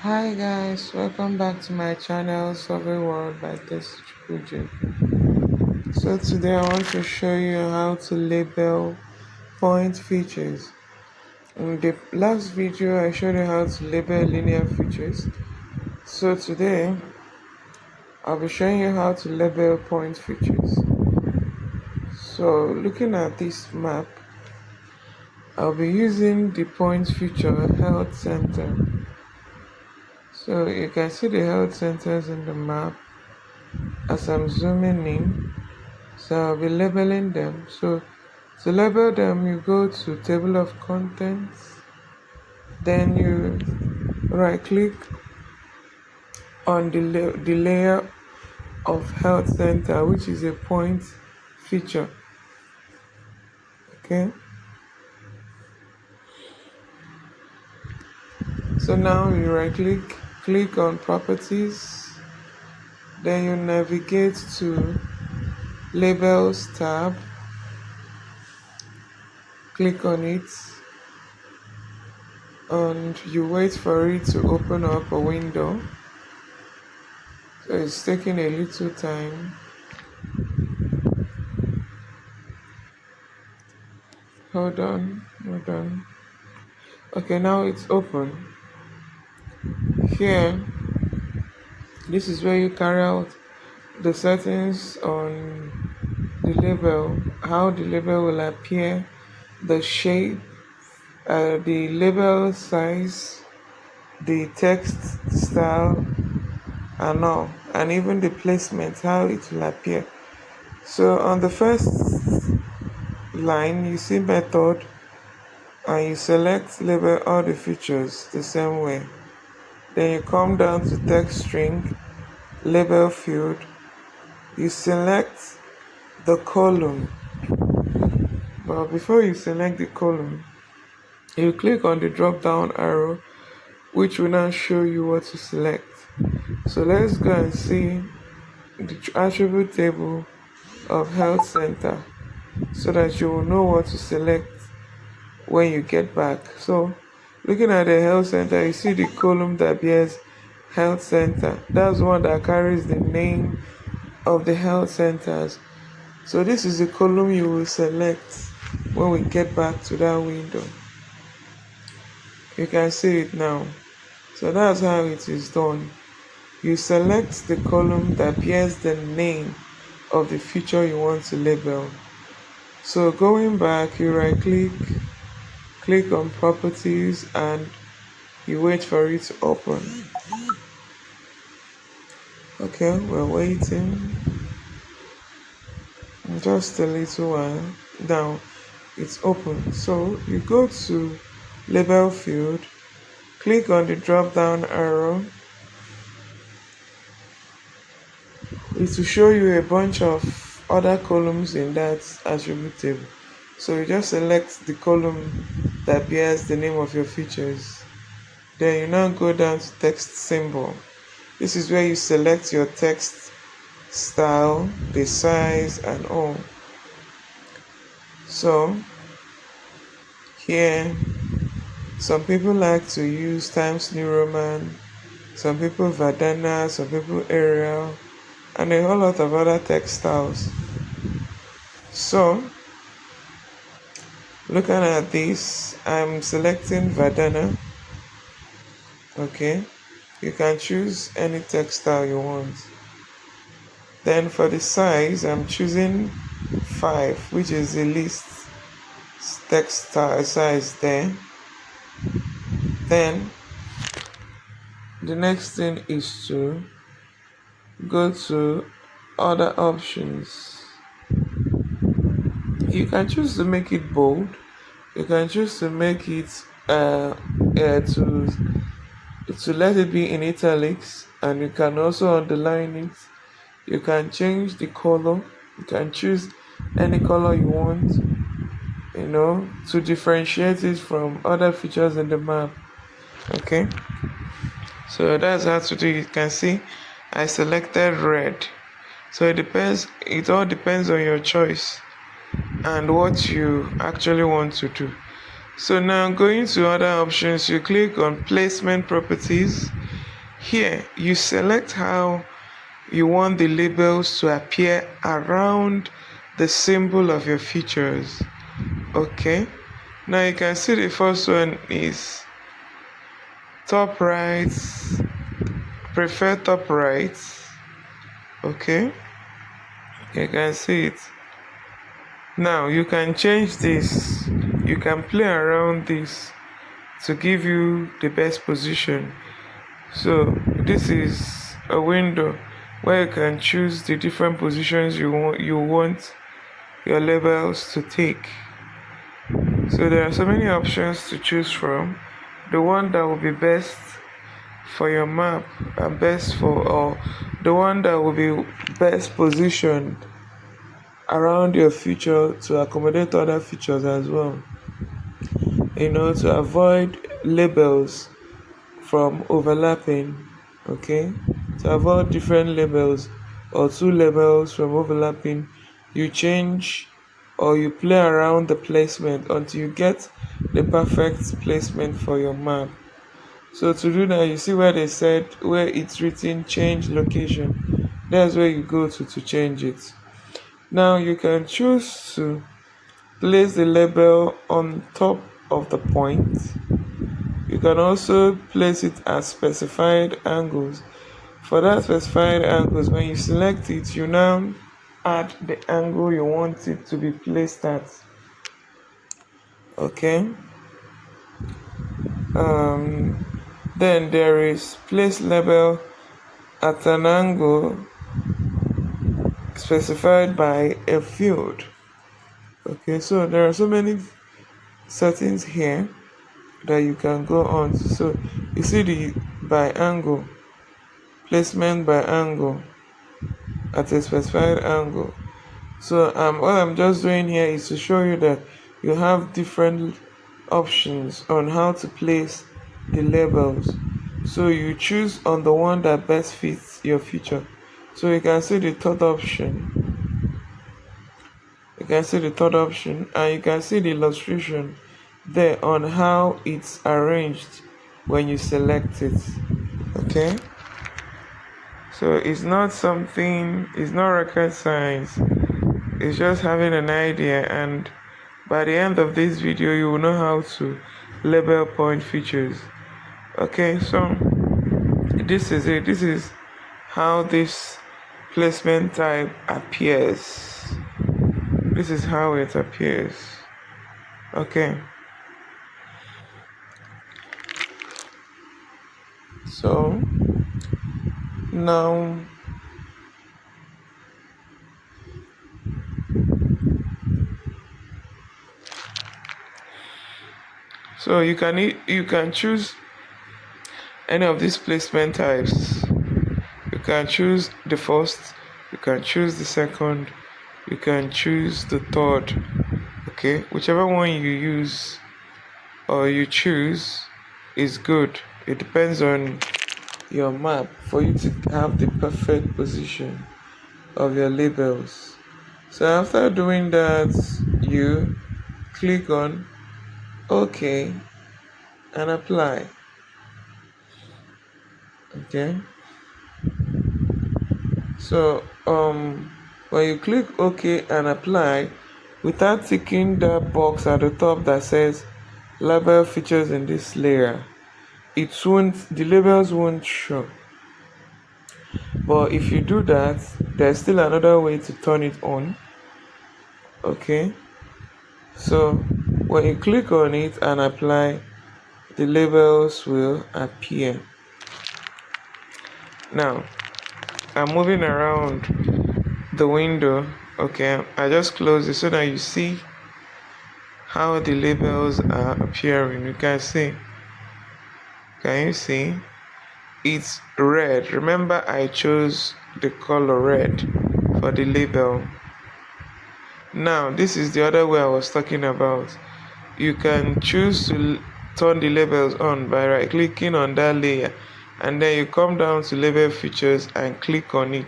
Hi guys, welcome back to my channel Survey World by this J. So today I want to show you how to label point features. In the last video I showed you how to label linear features. So today I'll be showing you how to label point features. So looking at this map, I'll be using the point feature health center. So you can see the health centers in the map as I'm zooming in. So I'll be labeling them. So to label them, you go to table of contents, then you right click on the layer of health center, which is a point feature. Okay. So now you right click on properties, then you navigate to labels tab, click on it, and you wait for it to open up a window. So it's taking a little time. Hold on. Okay, now it's open. Here, this is where you carry out the settings on the label, how the label will appear, the shape, the label size, the text style, and all, and even the placement, how it will appear. So on the first line, you see method, and you select label all the features the same way. Then you come down to text string, label field, you select the column. But before you select the column, you click on the drop down arrow, which will now show you what to select. So let's go and see the attribute table of health center so that you will know what to select when you get back. So looking at the health center, you see the column that bears health center. That's one that carries the name of the health centers. So this is the column you will select when we get back to that window. You can see it now. So that's how it is done. You select the column that bears the name of the feature you want to label. So going back, you right click on properties, and you wait for it to open. Okay, we're waiting just a little while. Now it's open. So you go to label field, click on the drop down arrow. It will show you a bunch of other columns in that attribute table. So you just select the column that bears the name of your features. Then you now go down to text symbol. This is where you select your text style, the size, and all. So here, some people like to use Times New Roman, some people Verdana, some people Arial, and a whole lot of other text styles. So looking at this, I'm selecting Verdana. Okay, you can choose any text style you want. Then for the size, I'm choosing 5, which is the least text style size there. Then the next thing is to go to other options. You can choose to make it bold. You can choose to make it to let it be in italics, and you can also underline it. You can change the color. You can choose any color you want, to differentiate it from other features in the map. Okay, so that's how to do it. You can see I selected red. So it all depends on your choice and what you actually want to do. So now going to other options, you click on placement properties. Here you select how you want the labels to appear around the symbol of your features. Okay, now you can see the first one is top right, prefer top right. Okay, you can see it. Now you can change this, you can play around this to give you the best position. So this is a window where you can choose the different positions you want your labels to take. So there are so many options to choose from. The one that will be best for your map and best for, or the one that will be best positioned around your feature to accommodate other features as well. To avoid labels from overlapping. Okay, to avoid different labels or two labels from overlapping, you change or you play around the placement until you get the perfect placement for your map. So to do that, you see where they said where it's written change location, that's where you go to change it. Now you can choose to place the label on top of the point. You can also place it at specified angles. For that specified angles, when you select it, you now add the angle you want it to be placed at. Okay. Then there is place label at an angle specified by a field. Okay, so there are so many settings here that you can go on to. So you see the by angle, placement by angle at a specified angle. So what I'm just doing here is to show you that you have different options on how to place the labels. So you choose on the one that best fits your feature. So you can see the third option. You can see the third option and you can see the illustration there on how it's arranged when you select it. Okay, so it's not rocket science. It's just having an idea, and by the end of this video you will know how to label point features. Okay, so this is it. This is how this placement type appears. This is how it appears. Okay, so now you can choose any of these placement types. You can choose the first, you can choose the second, you can choose the third. Okay, whichever one you use or you choose is good. It depends on your map for you to have the perfect position of your labels. So after doing that, you click on OK and apply. Okay, so when you click OK and apply, without ticking that box at the top that says label features in this layer, the labels won't show. But if you do that, there's still another way to turn it on. Okay, so when you click on it and apply, the labels will appear. Now I'm moving around the window. Okay, I just close it so that you see how the labels are appearing. You can see. Can you see? It's red. Remember, I chose the color red for the label. Now this is the other way I was talking about. You can choose to turn the labels on by right clicking on that layer, and then you come down to label features and click on it.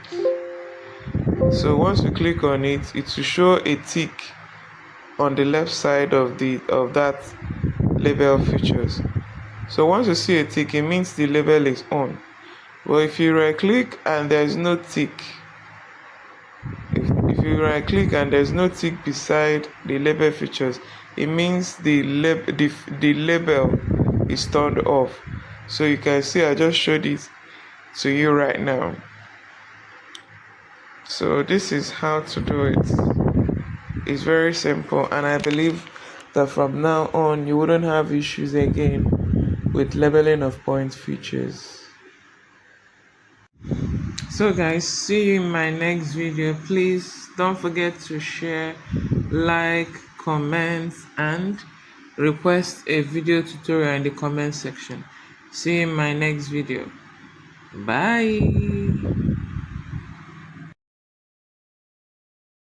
So once you click on it, it will show a tick on the left side of that label features. So once you see a tick, it means the label is on. Well, if you right click and there's no tick, if you right click and there's no tick beside the label features, it means the label is turned off. So you can see I just showed it to you right now. So this is how to do it. It's very simple, and I believe that from now on you wouldn't have issues again with labeling of point features. So guys, see you in my next video. Please don't forget to share, like, comment, and request a video tutorial in the comment section. See you in my next video. Bye.